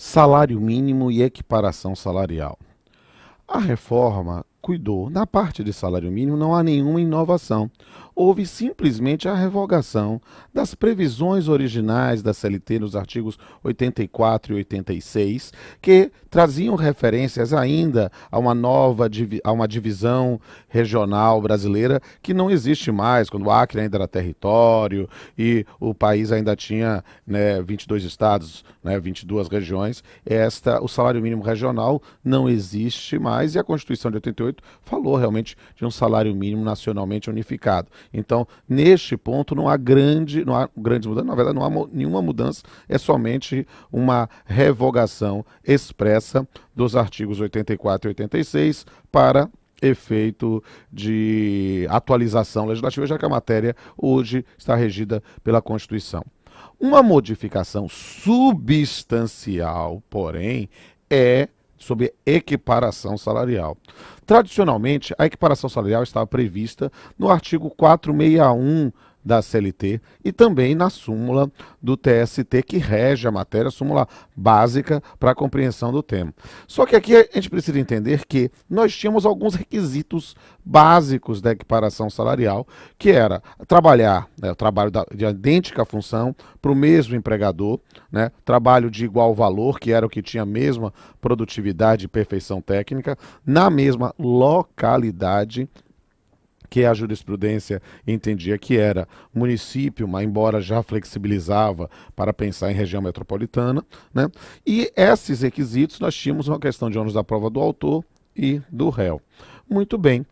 Salário mínimo e equiparação salarial. A reforma cuidou. Na parte de salário mínimo não há nenhuma inovação. Houve simplesmente a revogação das previsões originais da CLT nos artigos 84 e 86, que traziam referências ainda a uma divisão regional brasileira que não existe mais, quando o Acre ainda era território e o país ainda tinha, 22 estados, 22 regiões. O salário mínimo regional não existe mais e a Constituição de 88 falou realmente de um salário mínimo nacionalmente unificado. Então, neste ponto, não há grandes mudanças, na verdade, não há nenhuma mudança, é somente uma revogação expressa dos artigos 84 e 86 para efeito de atualização legislativa, já que a matéria hoje está regida pela Constituição. Uma modificação substancial, porém, é sobre equiparação salarial. Tradicionalmente, a equiparação salarial estava prevista no artigo 461 da CLT e também na súmula do TST que rege a matéria, súmula básica para a compreensão do tema. Só que aqui a gente precisa entender que nós tínhamos alguns requisitos básicos da equiparação salarial, que era trabalhar, o trabalho de idêntica função para o mesmo empregador, trabalho de igual valor, que era o que tinha a mesma produtividade e perfeição técnica, na mesma localidade, que a jurisprudência entendia que era município, mas embora já flexibilizava para pensar em região metropolitana, E esses requisitos nós tínhamos uma questão de ônus da prova do autor e do réu. Muito bem.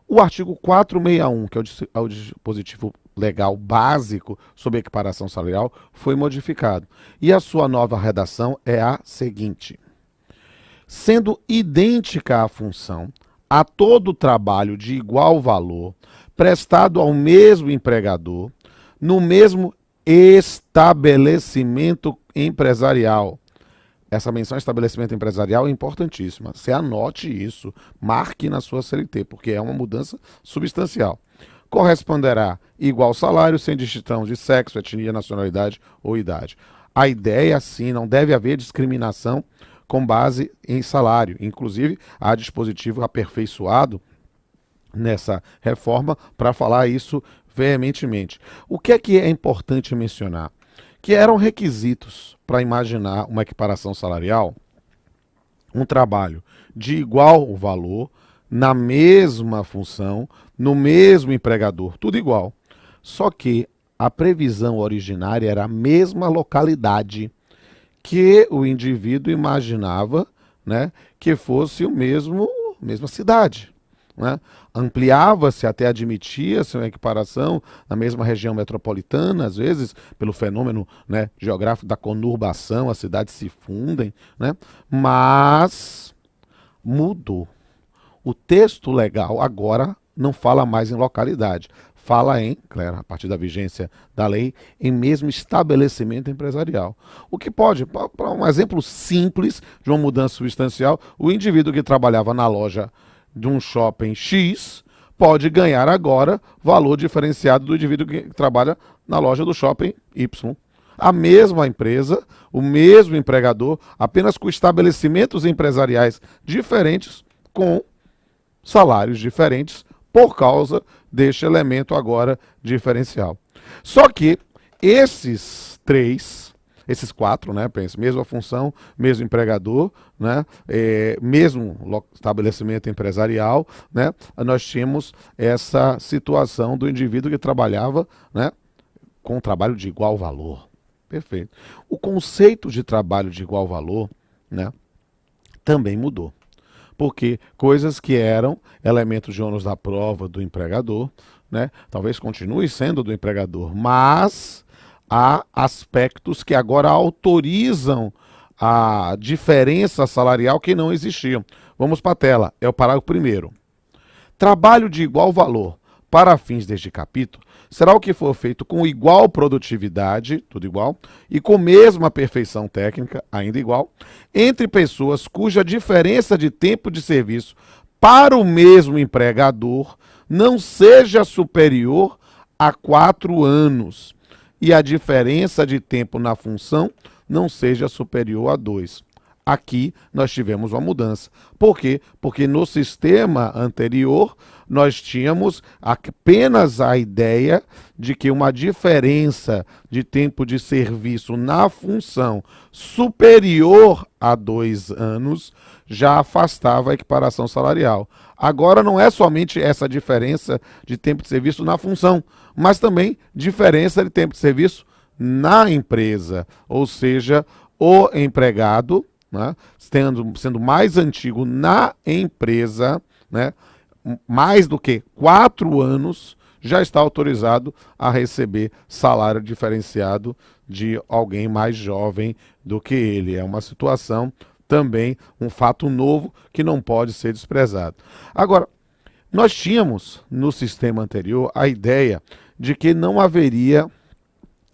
O artigo 461, que é o dispositivo legal básico sobre equiparação salarial, foi modificado. E a sua nova redação é a seguinte: sendo idêntica a função, a todo trabalho de igual valor, prestado ao mesmo empregador, no mesmo estabelecimento empresarial. Essa menção estabelecimento empresarial é importantíssima. Você anote isso, marque na sua CLT, porque é uma mudança substancial. Corresponderá igual salário, sem distinção de sexo, etnia, nacionalidade ou idade. A ideia, sim, não deve haver discriminação com base em salário. Inclusive, há dispositivo aperfeiçoado nessa reforma para falar isso veementemente. O que é importante mencionar? Que eram requisitos para imaginar uma equiparação salarial, um trabalho de igual valor, na mesma função, no mesmo empregador, tudo igual. Só que a previsão originária era a mesma localidade que o indivíduo imaginava, que fosse mesma cidade. Ampliava-se, até admitia-se uma equiparação na mesma região metropolitana, às vezes pelo fenômeno geográfico da conurbação, as cidades se fundem, mas mudou. O texto legal agora não fala mais em localidade, fala em, a partir da vigência da lei, em mesmo estabelecimento empresarial. O que pode, para um exemplo simples de uma mudança substancial, o indivíduo que trabalhava na loja de um shopping X pode ganhar agora valor diferenciado do indivíduo que trabalha na loja do shopping Y. A mesma empresa, o mesmo empregador, apenas com estabelecimentos empresariais diferentes, com salários diferentes, por causa deste elemento agora diferencial. Só que esses quatro, pensa, mesma função, mesmo empregador, mesmo estabelecimento empresarial, nós tínhamos essa situação do indivíduo que trabalhava, com trabalho de igual valor. Perfeito. O conceito de trabalho de igual valor, também mudou. Porque coisas que eram elementos de ônus da prova do empregador, talvez continue sendo do empregador, mas há aspectos que agora autorizam a diferença salarial que não existiam. Vamos para a tela, é o parágrafo 1º. Trabalho de igual valor para fins deste capítulo será o que for feito com igual produtividade, tudo igual, e com mesma perfeição técnica, ainda igual, entre pessoas cuja diferença de tempo de serviço para o mesmo empregador não seja superior a 4 anos e a diferença de tempo na função não seja superior a 2. Aqui nós tivemos uma mudança. Por quê? Porque no sistema anterior nós tínhamos apenas a ideia de que uma diferença de tempo de serviço na função superior a 2 anos já afastava a equiparação salarial. Agora não é somente essa diferença de tempo de serviço na função, mas também diferença de tempo de serviço na empresa, ou seja, o empregado, né, sendo mais antigo na empresa, né, mais do que 4 anos, já está autorizado a receber salário diferenciado de alguém mais jovem do que ele. É uma situação também, um fato novo que não pode ser desprezado. Agora, nós tínhamos no sistema anterior a ideia de que não haveria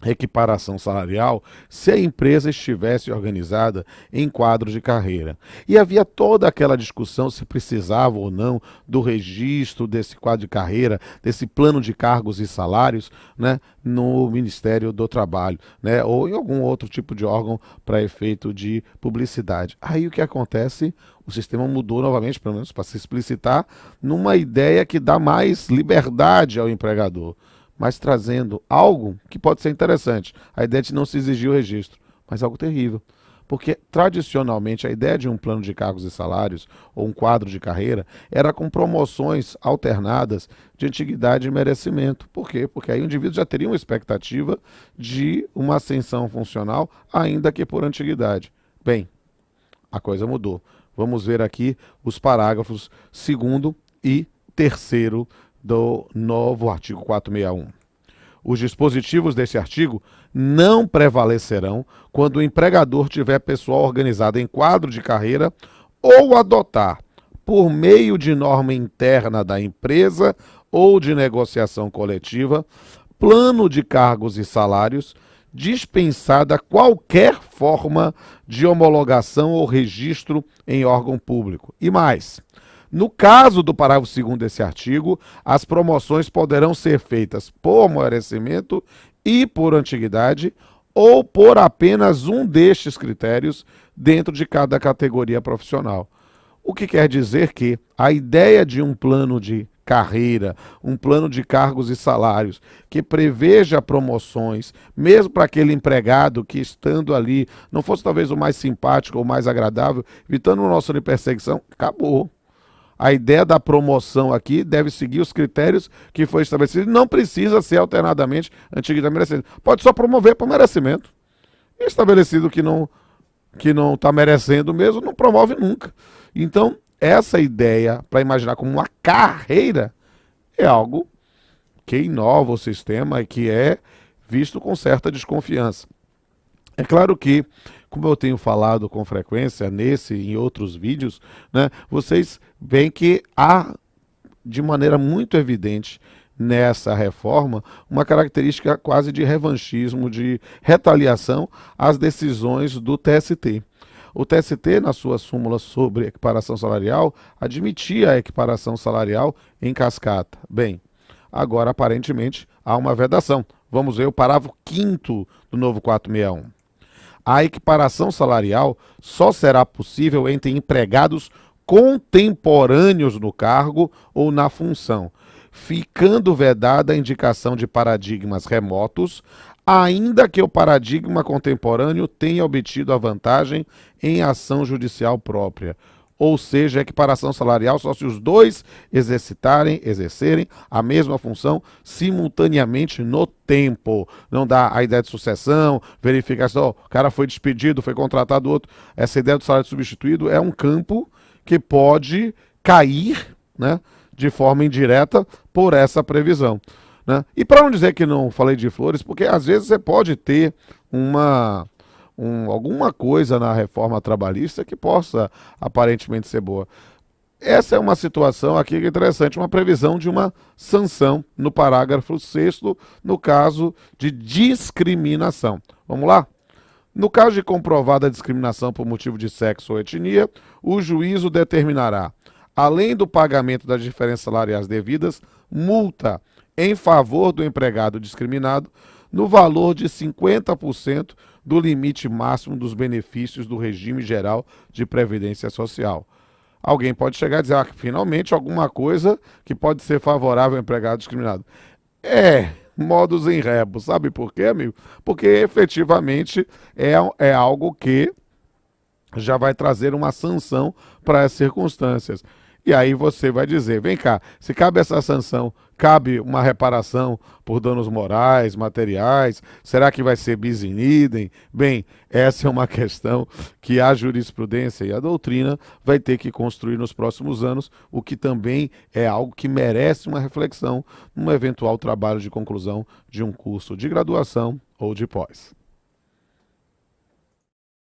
equiparação salarial se a empresa estivesse organizada em quadro de carreira. E havia toda aquela discussão se precisava ou não do registro desse quadro de carreira, desse plano de cargos e salários, né, no Ministério do Trabalho, né, ou em algum outro tipo de órgão para efeito de publicidade. Aí o que acontece? O sistema mudou novamente, pelo menos para se explicitar, numa ideia que dá mais liberdade ao empregador, mas trazendo algo que pode ser interessante. A ideia de não se exigir o registro, mas algo terrível. Porque, tradicionalmente, a ideia de um plano de cargos e salários, ou um quadro de carreira, era com promoções alternadas de antiguidade e merecimento. Por quê? Porque aí o indivíduo já teria uma expectativa de uma ascensão funcional, ainda que por antiguidade. Bem, a coisa mudou. Vamos ver aqui os parágrafos 2º e 3º do novo artigo 461. Os dispositivos desse artigo não prevalecerão quando o empregador tiver pessoal organizado em quadro de carreira ou adotar, por meio de norma interna da empresa ou de negociação coletiva, plano de cargos e salários, dispensada qualquer forma de homologação ou registro em órgão público. E mais, no caso do parágrafo 2º desse artigo, as promoções poderão ser feitas por merecimento e por antiguidade ou por apenas um destes critérios dentro de cada categoria profissional. O que quer dizer que a ideia de um plano de carreira, um plano de cargos e salários que preveja promoções, mesmo para aquele empregado que, estando ali, não fosse talvez o mais simpático ou mais agradável, evitando o nosso de perseguição, acabou. A ideia da promoção aqui deve seguir os critérios que foi estabelecido. Não precisa ser alternadamente antiguidade e merecimento. Pode só promover por merecimento. E estabelecido que não está merecendo mesmo, não promove nunca. Então, essa ideia, para imaginar como uma carreira, é algo que inova o sistema e que é visto com certa desconfiança. É claro que, como eu tenho falado com frequência nesse e em outros vídeos, né, vocês veem que há, de maneira muito evidente, nessa reforma, uma característica quase de revanchismo, de retaliação às decisões do TST. O TST, na sua súmula sobre equiparação salarial, admitia a equiparação salarial em cascata. Bem, agora aparentemente há uma vedação. Vamos ver o parágrafo 5º do novo 461. A equiparação salarial só será possível entre empregados contemporâneos no cargo ou na função, ficando vedada a indicação de paradigmas remotos, ainda que o paradigma contemporâneo tenha obtido a vantagem em ação judicial própria. Ou seja, a equiparação salarial só se os dois exercerem a mesma função simultaneamente no tempo. Não dá a ideia de sucessão, verificação, o cara foi despedido, foi contratado outro. Essa ideia do salário substituído é um campo que pode cair, né, de forma indireta por essa previsão, né? E para não dizer que não falei de flores, porque às vezes você pode ter alguma coisa na reforma trabalhista que possa aparentemente ser boa. Essa é uma situação aqui que é interessante, uma previsão de uma sanção no parágrafo 6º, no caso de discriminação. Vamos lá? No caso de comprovada discriminação por motivo de sexo ou etnia, o juízo determinará, além do pagamento das diferenças salariais devidas, multa em favor do empregado discriminado, no valor de 50% do limite máximo dos benefícios do regime geral de previdência social. Alguém pode chegar e dizer, finalmente alguma coisa que pode ser favorável ao empregado discriminado. Modus in rebus, sabe por quê, amigo? Porque efetivamente é algo que já vai trazer uma sanção para as circunstâncias. E aí você vai dizer, vem cá, se cabe essa sanção, cabe uma reparação por danos morais, materiais, será que vai ser bis in idem? Bem, essa é uma questão que a jurisprudência e a doutrina vai ter que construir nos próximos anos, o que também é algo que merece uma reflexão num eventual trabalho de conclusão de um curso de graduação ou de pós.